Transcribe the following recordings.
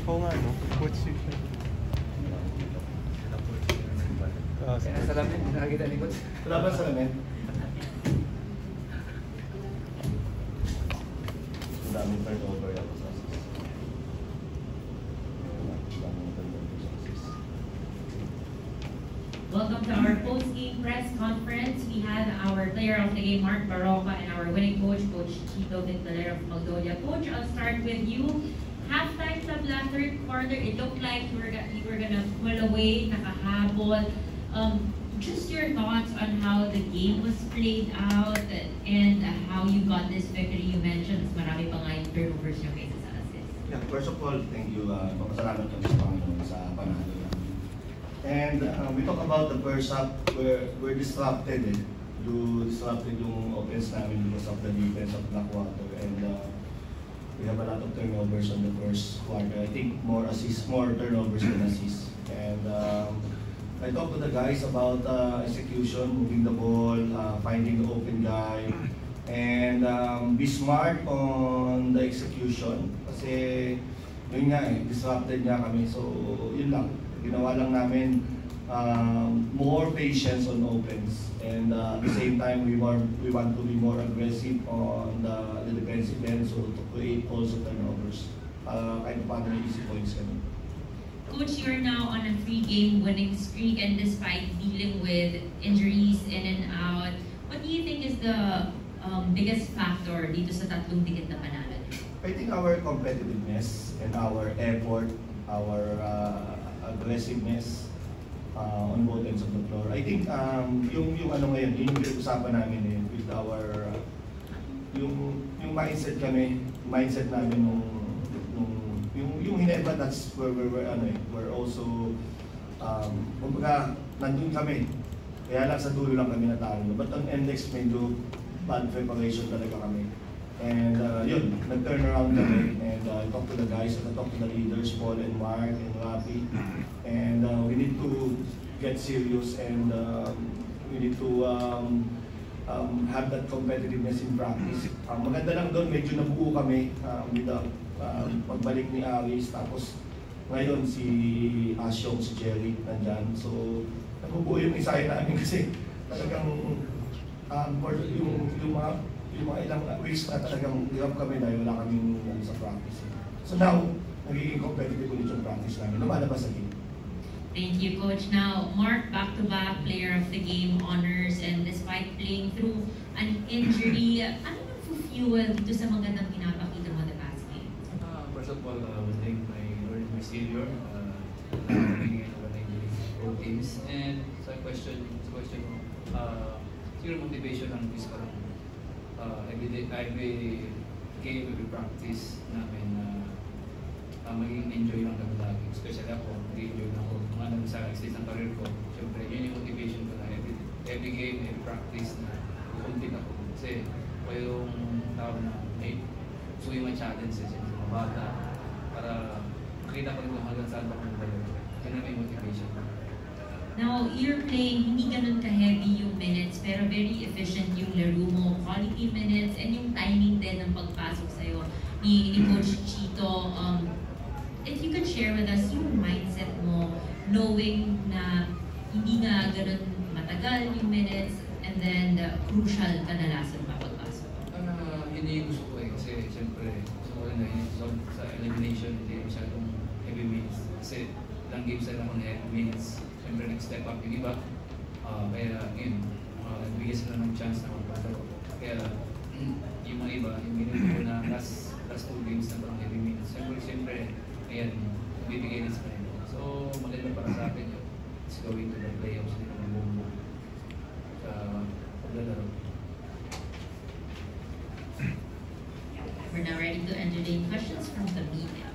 Oo nga, no? Coach siya. Kaya salamin, nakakita ni Coach. Wala ba salamin? Ang daming turnover ako sa assist. Welcome to our post-game press conference. We have our player of the game, Mark Barroca, and our winning coach, Coach Chito Vintalera of Magnolia. Coach, I'll start with you. Halftime tabla, third quarter, it looked like you were gonna pull away, nakahabol. Just your thoughts on how the game was played out and how you got this victory. You mentioned marami pa nga yung turnovers nyo kaysa sa assist. Yeah, first of all, thank you. Papasalamat kami sa Panginoon sa panalo namin. And we talk about the first half, we're disrupted disrupted yung offense namin because of the defense of Blackwater, and we have a lot of turnovers on the first quarter. I think more turnovers than assists. And I talked to the guys about execution, moving the ball, finding the open guy, and be smart on the execution. Kasi yun nga disrupted nga kami. So yun lang. Ginawa lang namin more patience on offense, and at the same time we want to be more aggressive on the defensive end, so to create also turnovers. Kahit paano may easy points kami. Coach, you're now on a 3-game winning streak, and despite dealing with injuries in and out, what do you think is the biggest factor dito sa tatlong dikit na panalo? I think our competitiveness and our effort, our aggressiveness on both ends of the floor. I think yung ano ngayon, yung usapan namin with our yung mindset namin yung hineba, that's where we're also kumbaga nandun kami. Kaya lang sa dulo lang kami natalo. But on index medyo bad preparation talaga kami. And yun, nag-turn around kami, and I talked to the guys, I talked to the leaders, Paul and Mark and Rafi, and we need to get serious, and we need to have that competitiveness in practice. Maganda lang doon, medyo nabuo kami with the pagbalik ni Aris, tapos ngayon si Asyong, si Jerry nandyan. So nabubuo yung isay namin kasi talagang yung mga ilang weeks na talagang hirap kami dahil wala kaming sa practice. So now, nagiging competitive ulit yung practice namin. Lumalabas sa game. Thank you, Coach. Now, Mark, back-to-back player of the game honors, and despite playing through an injury, ano yung fuel dito sa magandang pinapakita mo the past game? First of all, thank my Lord, my Savior, winning both teams. And sa question mo, siguro motivation lang is parang every game, every practice namin magiging enjoy lang kami lagi. Especially ako, mag-enjoy na ako. Mga sa stage ng career ko, syempre yun yung motivation ko na every game, every practice na complete ako. Kasi ako yung tao na may gusto yung mga challenges sa mga bata para makita ko rin kung hanggang saan ako mag-valor. Yan na may motivation. Now, you're playing, hindi ganun ka-heavy yung minutes, pero very efficient yung laro mo, quality minutes, and yung timing din ng pagpasok sa'yo ni Coach Chito. If you could share with us yung mindset mo, knowing na hindi nga ganun matagal yung minutes, and then crucial kadalasan pa pagpasok. Hindi yung gusto ko kasi siyempre, gusto ko rin na sa elimination, hindi masyadong heavy minutes. Kasi ilang games na ako na heavy minutes. Siyempre, nag-step up yung iba. Kaya, yun, nagbigay sila ng chance na magpapalaro. Kaya, yung mga iba, yung minute ko na last 2 games na parang heavy minutes. Siyempre, ayan, bibigay din sa kanila. So, maganda para sa akin yun. Let's go into the playoffs nila ng buong sa paglalaro. We're now ready to entertain questions from the media.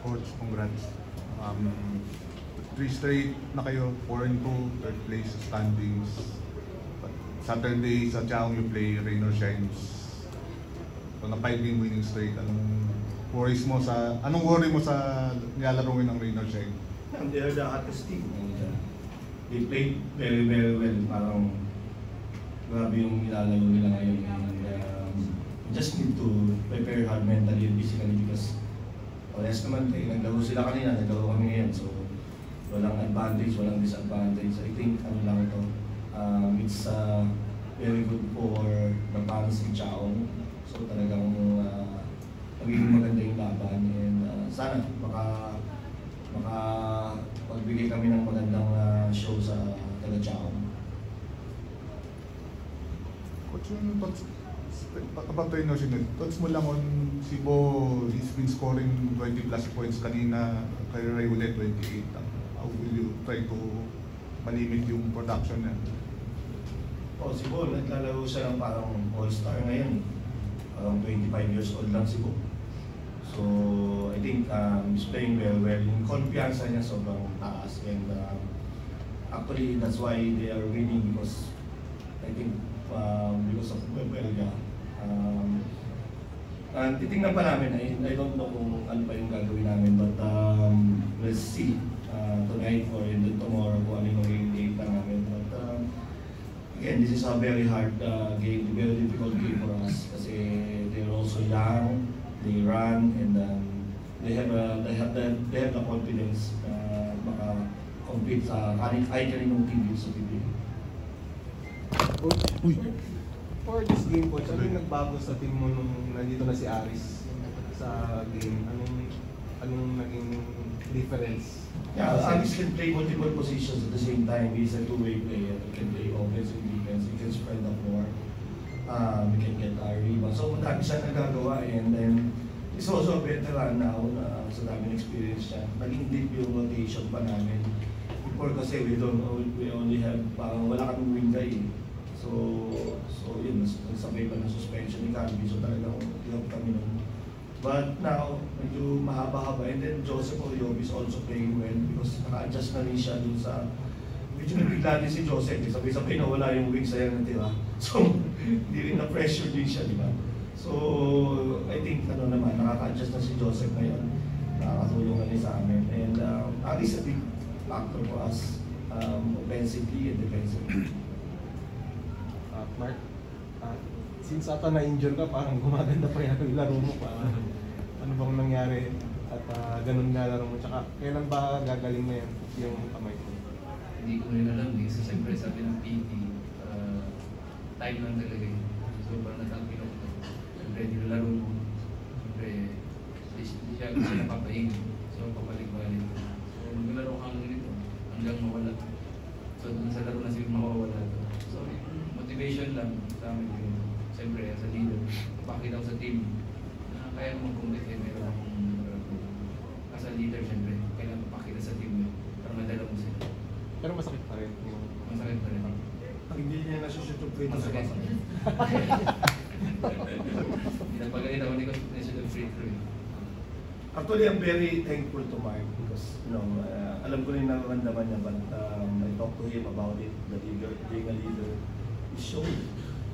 Coach, congrats. 3 straight na kayo, 4-2, third place sa standings. Saturday sa Chaong you play Rain or Shines. So, na 5-game winning streak. Anong worry mo sa nilalaruin ng Rain or Shine? They are the hottest team. They played very, very well. Parang grabe yung nilalaro nila ngayon. And just need to prepare hard mentally and physically because parehas naman naglaro sila kanina, naglaro kami ngayon. So, walang advantage, walang disadvantage. I think ano lang ito, it's very good for the fans in Chaong. So talagang magiging maganda yung laban and sana pagbigay kami ng magandang show sa taga Chaong. Coach, yung thoughts about the Innocent, thoughts mo lang on Cebu, he's been scoring 20 plus points kanina, kay Ray ulit 28. How will you try to malimit yung production niya? Cebu, naglalaro siya ng parang all-star ngayon. Parang 25 years old lang Cebu. So, I think he's playing very well. Yung konpiyansa niya sobrang taas and actually that's why they are winning because I think because of Belga. Titingnan pa namin, I don't know kung ano pa yung gagawin namin but let's see tonight or tomorrow kung ano yung magiging game pa namin. But again, this is a very hard game, very difficult game for us kasi they're also young, they run and they have the confidence na maka-compete sa kahit kaninong team dito sa PBA. For this game, Coach, ano yung nagbago sa team mo nung nandito na si Aris sa game? Anong naging difference? Yeah, Aris can play multiple positions at the same time. He's a two-way player. He can play offense and defense. He can spread the floor. He can get our rebound. So, madami siya nagagawa and then he's also a veteran now sa daming experience siya. Naging deep yung rotation pa namin. Before kasi we only have, parang wala kaming wing guy. So yun, nagsabay pa ng suspension ni Calvi, so talagang hirap kami nun. But now, medyo mahaba-haba, and then Joseph Oriobi is also playing well because naka-adjust na rin siya dun sa, medyo nabigla din si Joseph, sabay-sabay na wala yung wing sayang natira. So, hindi rin na-pressure din siya, di ba? So, I think, nakaka-adjust na si Joseph ngayon, nakakatulong na rin sa amin. And at least a big factor for us, offensively and defensively. Mark, since ata na-injure ka, parang gumaganda pa yung laro mo pa. Ano bang nangyari at ganun nga laro mo? Tsaka kailan ba gagaling na yung kamay mo? Hindi ko rin alam so siyempre sabi ng PT, time lang talaga yun. So parang natangkin ako. Siyempre nilalaro mo. Siyempre, hindi siya napapaing. So papalik-balik. So nilalaro ka lang nito hanggang mawala. So dun sa laro na siya mawawala. So motivation lang sa amin yun. Siyempre, as a leader, pakita ko sa team na kaya mo mag-compete, meron akong as a leader, siyempre, kailangan mapakita sa team mo para madala mo sila. Pero masakit pa rin. Masakit pa rin. Pag hindi niya nasushoot yung free throw sa Masakit. basket. Pinapagalit ako ni Coach Nestor ng free throw. Actually, I'm very thankful to Mark because, alam ko rin nararamdaman niya but I talked to him about it, the leader, being a leader. He showed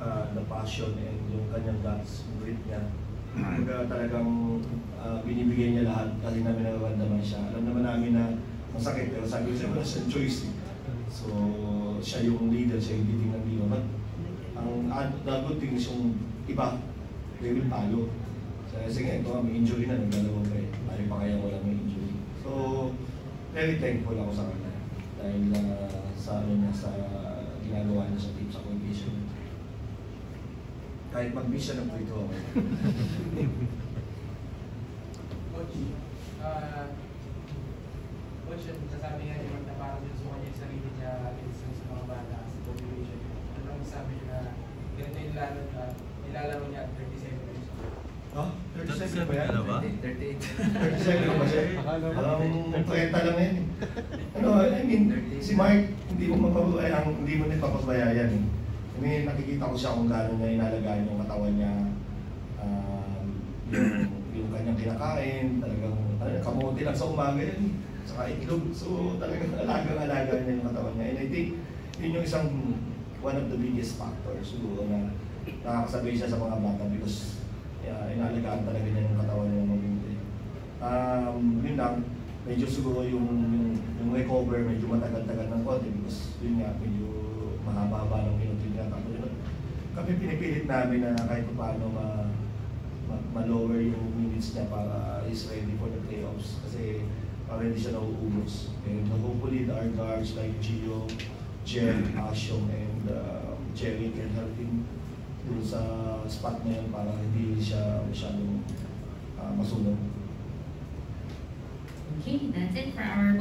the passion and yung kanyang guts, grit niya. Kaya talagang binibigay niya lahat kasi namin nararamdaman siya. Alam naman namin na masakit pero sabi ko siya, wala siyang choice. So, siya yung leader, siya yung titingnan dito. But the good thing is yung iba, they will follow. Sige, ito may injury na, nagdalawa pa eh. Mali pa kaya wala may injury. So, very thankful ako sa kanya. Dahil sa ginagawa niya sa team, sa condition. Kahit mag-miss siya ng free throw. Coach, Coach, nasabi nga naman na parang gusto niya yung sarili niya sa mga bata sa motivation. Ano sabi niya na ganito yung nilalaro niya at 37 years old? Oh, 37 ba yan? 38. 37 ba siya? Alam, 30 lang yan. I mean, si Mark, hindi mo napapabayaan eh. I mean, nakikita ko siya kung gano'n niya inalagaan yung katawan niya, yung kanyang kinakain, talagang kamote lang sa umaga yan, saka itlog. So talagang alagang-alaga niya yung katawan niya. And I think, yun yung one of the biggest factors siguro na nakakasabay siya sa mga bata because inalagaan talaga niya yung katawan niya mabuti. Yun lang, medyo siguro yung recover medyo matagal-tagal ng konti because yun nga, medyo mahaba-haba ng minuto niya. Kami pinipilit namin na kahit paano ma-lower yung minutes niya para he's ready for the playoffs kasi para hindi siya nauubos. And hopefully our guards like Gio, Jen, Ashong, and Jerry can help him dun sa spot na yun para hindi siya masyadong masunod. Okay, that's it for our